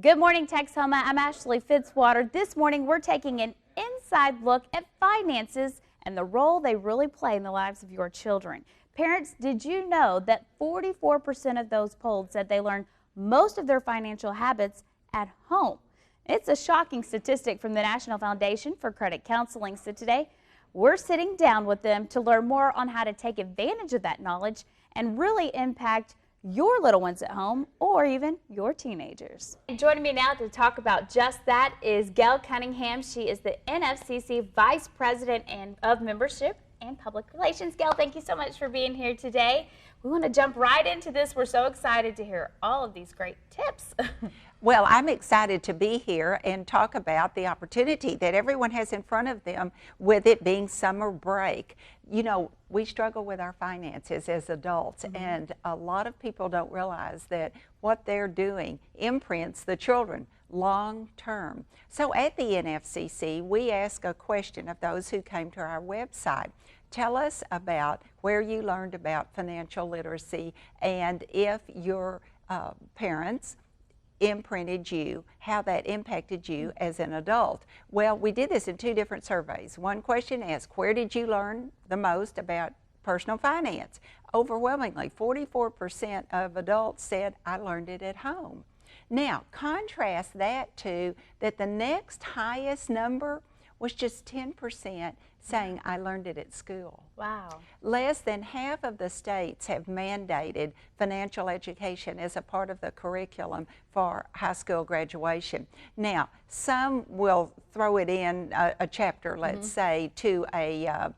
Good morning, Texoma. I'm Ashley Fitzwater. This morning, we're taking an inside look at finances and the role they really play in the lives of your children. Parents, did you know that 44% of those polled said they learn most of their financial habits at home? It's a shocking statistic from the National Foundation for Credit Counseling. So today, we're sitting down with them to learn more on how to take advantage of that knowledge and really impact your little ones at home or even your teenagers. And joining me now to talk about just that is Gail Cunningham. She is the NFCC Vice President of Membership and Public Relations. Gail, thank you so much for being here today. We want to jump right into this. We're so excited to hear all of these great tips. Well, I'm excited to be here and talk about the opportunity that everyone has in front of them with it being summer break. You know, we struggle with our finances as adults, and a lot of people don't realize that what they're doing imprints the children long term. So at the NFCC, we ask a question of those who came to our website. Tell us about where you learned about financial literacy, and if your parents imprinted you, how that impacted you as an adult. Well, we did this in two different surveys. One question asked, where did you learn the most about personal finance? Overwhelmingly, 44% of adults said, I learned it at home. Now, contrast that to that the next highest number was just 10% saying, I learned it at school. Wow. Less than half of the states have mandated financial education as a part of the curriculum for high school graduation. Now, some will throw it in a chapter, let's say, to a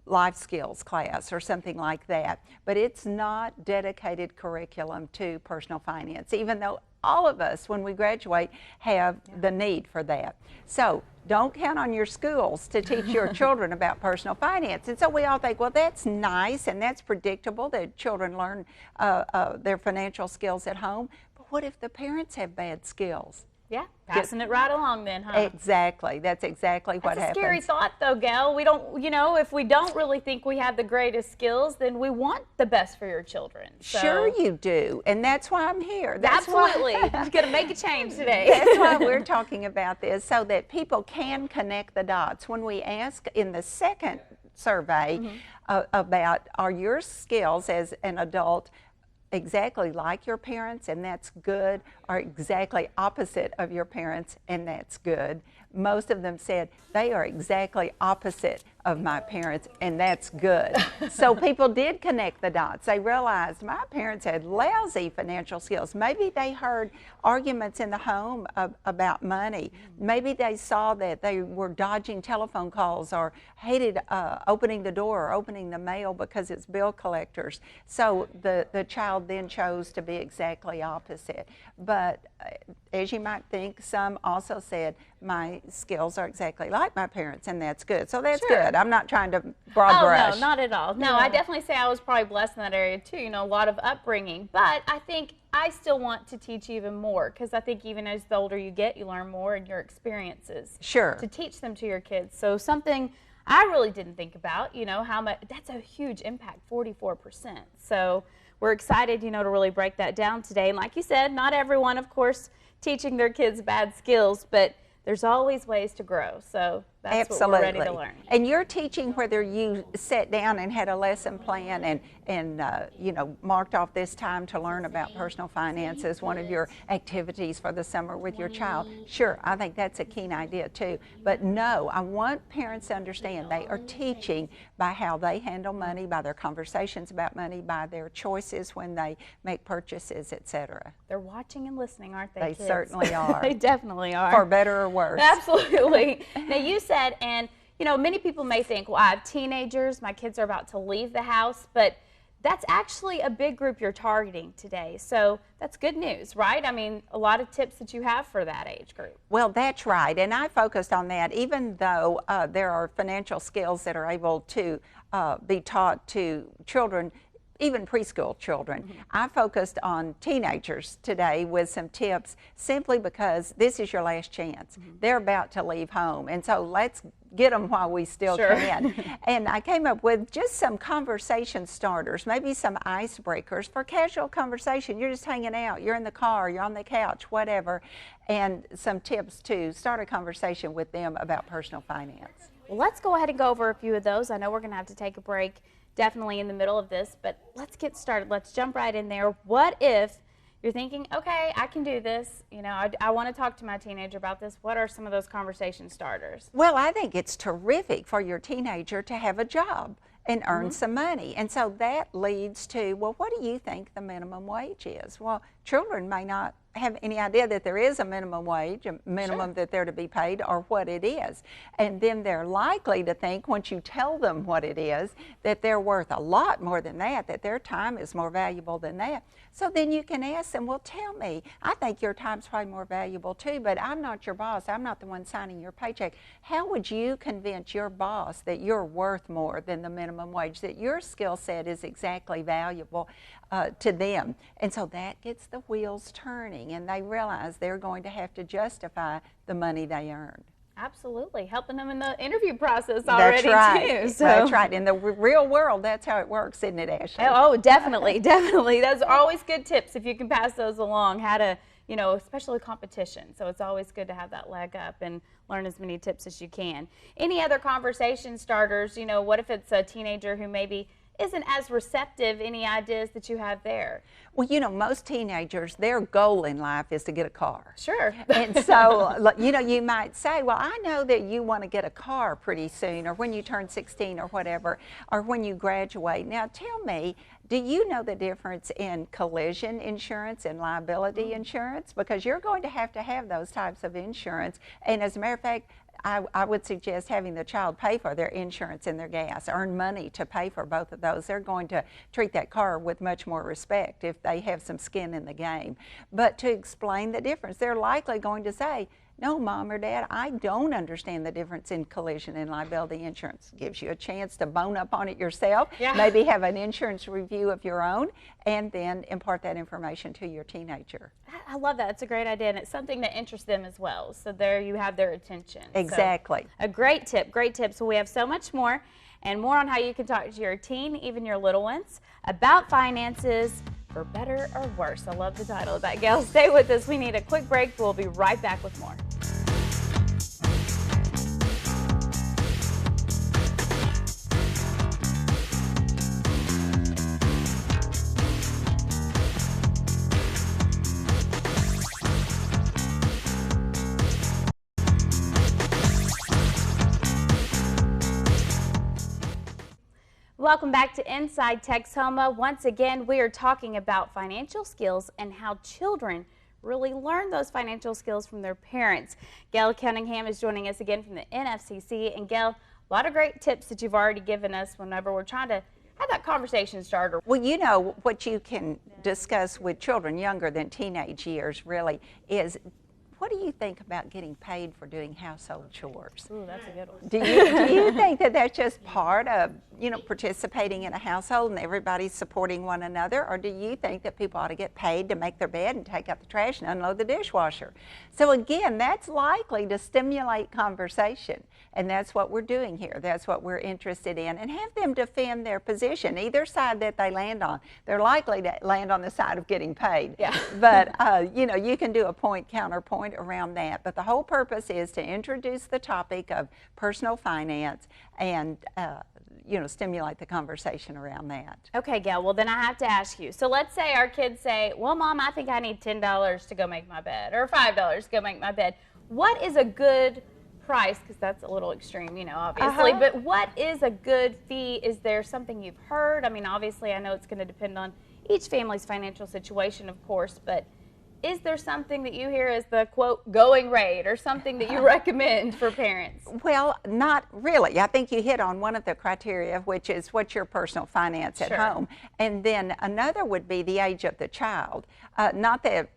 life skills class or something like that, but it's not dedicated curriculum to personal finance, even though all of us, when we graduate, have the need for that. So don't count on your schools to teach your children about personal finance. And so we all think, well, that's nice and that's predictable that children learn their financial skills at home. But what if the parents have bad skills? Yeah, passing it right along then, huh? Exactly. That's exactly what happens. That's a scary thought, though, Gail. We don't, you know, if we don't really think we have the greatest skills, then we want the best for your children. So. Sure you do, and that's why I'm here. That's absolutely. You're going to make a change today. That's why we're talking about this, so that people can connect the dots. When we ask in the second survey about are your skills as an adult exactly like your parents, and that's good, or exactly opposite of your parents, and that's good. Most of them said they are exactly opposite of my parents, and that's good. So people did connect the dots. They realized my parents had lousy financial skills. Maybe they heard arguments in the home about money. Maybe they saw that they were dodging telephone calls or hated opening the door or opening the mail because it's bill collectors. So the child then chose to be exactly opposite. But as you might think, some also said my skills are exactly like my parents, and that's good. So that's good. I'm not trying to broad brush. No, not at all. No, I definitely say I was probably blessed in that area too, you know, a lot of upbringing. But I think I still want to teach even more, because I think even as the older you get, you learn more in your experiences. Sure. To teach them to your kids. So something I really didn't think about, you know, how much, that's a huge impact, 44%. So we're excited, you know, to really break that down today. And like you said, not everyone, of course, teaching their kids bad skills, but there's always ways to grow. So that's what we're ready to learn. And you're teaching whether you sat down and had a lesson plan and you know, marked off this time to learn about personal finance as one of your activities for the summer with your child. Sure, I think that's a keen idea too. But no, I want parents to understand they are teaching by how they handle money, by their conversations about money, by their choices when they make purchases, etc. They're watching and listening, aren't they? They kids? certainly are. They definitely are. For better or worse. Absolutely. Now you said, and you know, many people may think, well, I have teenagers, my kids are about to leave the house, but that's actually a big group you're targeting today. So that's good news, right? I mean, a lot of tips that you have for that age group. Well, that's right, and I focused on that even though there are financial skills that are able to be taught to children even preschool children. I focused on teenagers today with some tips simply because this is your last chance. They're about to leave home, and so let's get them while we still can. And I came up with just some conversation starters, maybe some icebreakers for casual conversation. You're just hanging out, you're in the car, you're on the couch, whatever, and some tips to start a conversation with them about personal finance. Well, let's go ahead and go over a few of those. I know we're going to have to take a break definitely in the middle of this, but let's get started. Let's jump right in there. What if you're thinking, okay, I can do this, you know, I want to talk to my teenager about this. What are some of those conversation starters? Well, I think it's terrific for your teenager to have a job and earn some money. And so that leads to, well, what do you think the minimum wage is? Well, children may not have any idea that there is a minimum wage, a minimum that they're to be paid, or what it is. And then they're likely to think, once you tell them what it is, that they're worth a lot more than that their time is more valuable than that. So then you can ask them, well, tell me, I think your time's probably more valuable too, but I'm not your boss. I'm not the one signing your paycheck. How would you convince your boss that you're worth more than the minimum wage, that your skill set is exactly valuable to them? And so that gets the wheels turning, and they realize they're going to have to justify the money they earn. Absolutely, helping them in the interview process already too. So. That's right. In the real world, that's how it works, isn't it, Ashley? Oh, definitely, definitely. Those are always good tips if you can pass those along. How to, you know, especially competition. So it's always good to have that leg up and learn as many tips as you can. Any other conversation starters? You know, what if it's a teenager who maybe isn't as receptive? Any ideas that you have there? Well, you know, most teenagers, their goal in life is to get a car. Sure. And so, you know, you might say, well, I know that you want to get a car pretty soon, or when you turn 16 or whatever, or when you graduate. Now, tell me, do you know the difference in collision insurance and liability insurance? Because you're going to have those types of insurance. And as a matter of fact, I would suggest having the child pay for their insurance and their gas, earn money to pay for both of those. They're going to treat that car with much more respect if they have some skin in the game. But to explain the difference, they're likely going to say, no, Mom or Dad, I don't understand the difference in collision and liability insurance. Gives you a chance to bone up on it yourself, maybe have an insurance review of your own, and then impart that information to your teenager. I love that. It's a great idea, and it's something that interests them as well. So there you have their attention. Exactly. So, a great tip, great tip. So we have so much more, and more on how you can talk to your teen, even your little ones, about finances, for better or worse. I love the title of that, Gail. Stay with us. We need a quick break. We'll be right back with more. Welcome back to Inside Texoma. Once again, we are talking about financial skills and how children really learn those financial skills from their parents. Gail Cunningham is joining us again from the NFCC. And Gail, a lot of great tips that you've already given us whenever we're trying to have that conversation starter. Well, you know, what you can discuss with children younger than teenage years really is, what do you think about getting paid for doing household chores? Ooh, that's a good one. Do you think that that's just part of, you know, participating in a household and everybody's supporting one another? Or do you think that people ought to get paid to make their bed and take out the trash and unload the dishwasher? So again, that's likely to stimulate conversation. And that's what we're doing here. That's what we're interested in. And have them defend their position, either side that they land on. They're likely to land on the side of getting paid. Yeah. But, you know, you can do a point counterpoint around that. But the whole purpose is to introduce the topic of personal finance and, you know, stimulate the conversation around that. Okay, Gail, well then I have to ask you. So let's say our kids say, well, Mom, I think I need $10 to go make my bed, or $5 to go make my bed. What is a good price? Because that's a little extreme, you know, obviously, but what is a good fee? Is there something you've heard? I mean, obviously, I know it's going to depend on each family's financial situation, of course, but is there something that you hear as the, quote, going rate, or something that you recommend for parents? Well, not really. I think you hit on one of the criteria, which is what's your personal finance at home. And then another would be the age of the child. Not that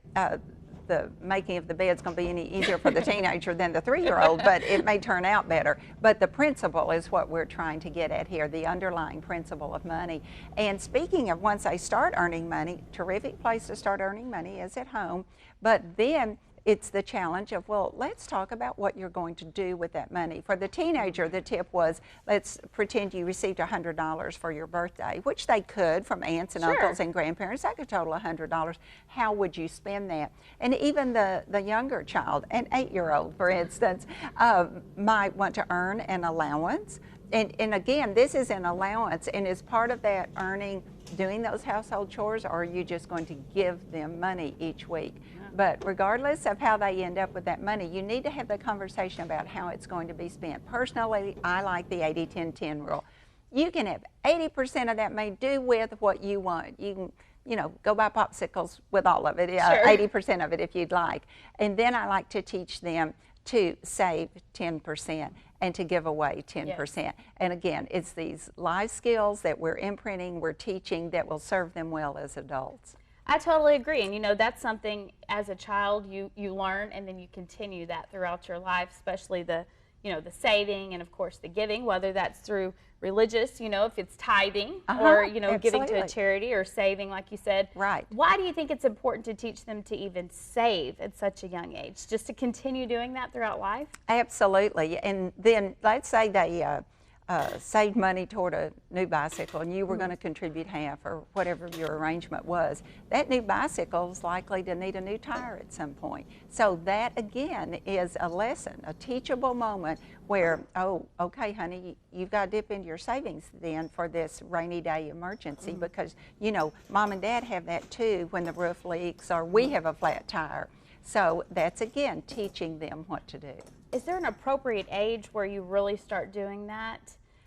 the making of the bed is going to be any easier for the teenager than the 3-year-old, but it may turn out better. But the principle is what we're trying to get at here, the underlying principle of money. And speaking of once they start earning money, terrific place to start earning money is at home. But then it's the challenge of, well, let's talk about what you're going to do with that money. For the teenager, the tip was, let's pretend you received $100 for your birthday, which they could from aunts and uncles and grandparents. That could total $100. How would you spend that? And even the younger child, an 8-year-old, for instance, might want to earn an allowance. And again, this is an allowance, and is part of that earning doing those household chores, or are you just going to give them money each week? But regardless of how they end up with that money, you need to have the conversation about how it's going to be spent. Personally, I like the 80-10-10 rule. You can have 80% of that money, do with what you want. You can, you know, go buy popsicles with all of it, 80% of it if you'd like. And then I like to teach them to save 10% and to give away 10%. Yes. And again, it's these life skills that we're imprinting, we're teaching that will serve them well as adults. I totally agree, and you know, that's something as a child you learn, and then you continue that throughout your life, especially the, you know, the saving and of course the giving, whether that's through religious, you know, if it's tithing or, you know, giving to a charity or saving, like you said. Right. Why do you think it's important to teach them to even save at such a young age, just to continue doing that throughout life? Absolutely. And then let's say they saved money toward a new bicycle, and you were going to contribute half or whatever your arrangement was. That new bicycle is likely to need a new tire at some point. So that again is a lesson, a teachable moment where, oh, okay, honey, you've got to dip into your savings then for this rainy day emergency, because, you know, mom and dad have that too when the roof leaks or we have a flat tire. So that's again teaching them what to do. Is there an appropriate age where you really start doing that?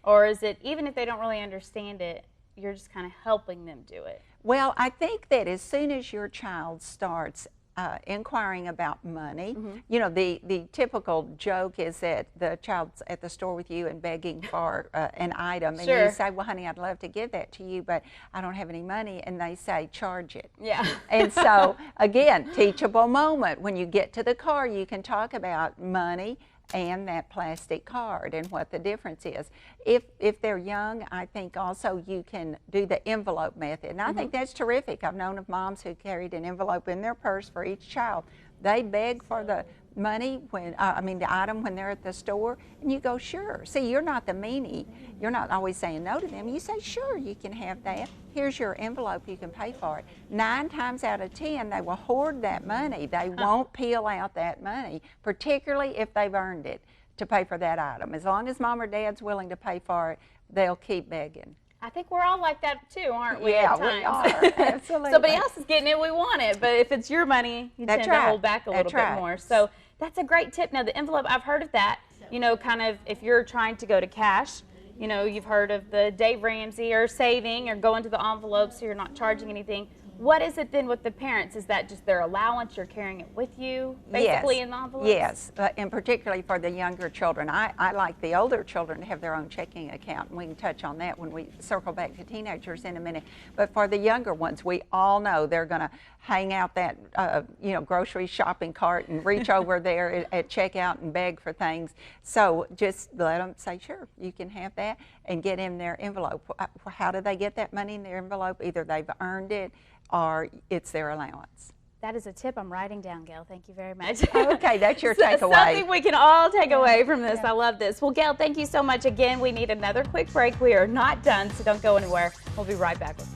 Or is it, even if they don't really understand it, you're just kind of helping them do it? Well, I think that as soon as your child starts inquiring about money, you know, the typical joke is that the child's at the store with you and begging for an item, and you say, well, honey, I'd love to give that to you, but I don't have any money, and they say, charge it. Yeah. And so, again, teachable moment. When you get to the car, you can talk about money and that plastic card and what the difference is. If they're young, I think also you can do the envelope method. And I think that's terrific. I've known of moms who carried an envelope in their purse for each child. They beg for the money when, the item when they're at the store, and you go, sure. See, you're not the meanie. You're not always saying no to them. You say, sure, you can have that. Here's your envelope, you can pay for it. 9 times out of 10, they will hoard that money. They won't peel out that money, particularly if they've earned it to pay for that item. As long as mom or dad's willing to pay for it, they'll keep begging. I think we're all like that too, aren't we? Yeah, at times? we are. Absolutely. Somebody else is getting it, we want it. But if it's your money, you tend to hold back a little bit more. So that's a great tip. Now, the envelope, I've heard of that. You know, kind of if you're trying to go to cash, you know, you've heard of the Dave Ramsey or saving or going to the envelope so you're not charging anything. What is it then with the parents? Is that just their allowance? You're carrying it with you, basically, in the envelopes? Yes, and particularly for the younger children. I like the older children to have their own checking account, and we can touch on that when we circle back to teenagers in a minute. But for the younger ones, we all know they're going to hang out that grocery shopping cart and reach over there at checkout and beg for things. So just let them say, sure, you can have that, and get in their envelope. How do they get that money in their envelope? Either they've earned it or it's their allowance. That is a tip I'm writing down, Gail. Thank you very much. Okay, that's your takeaway. Something we can all take away from this. I love this. Well, Gail, thank you so much again. We need another quick break. We are not done, so don't go anywhere. We'll be right back with you.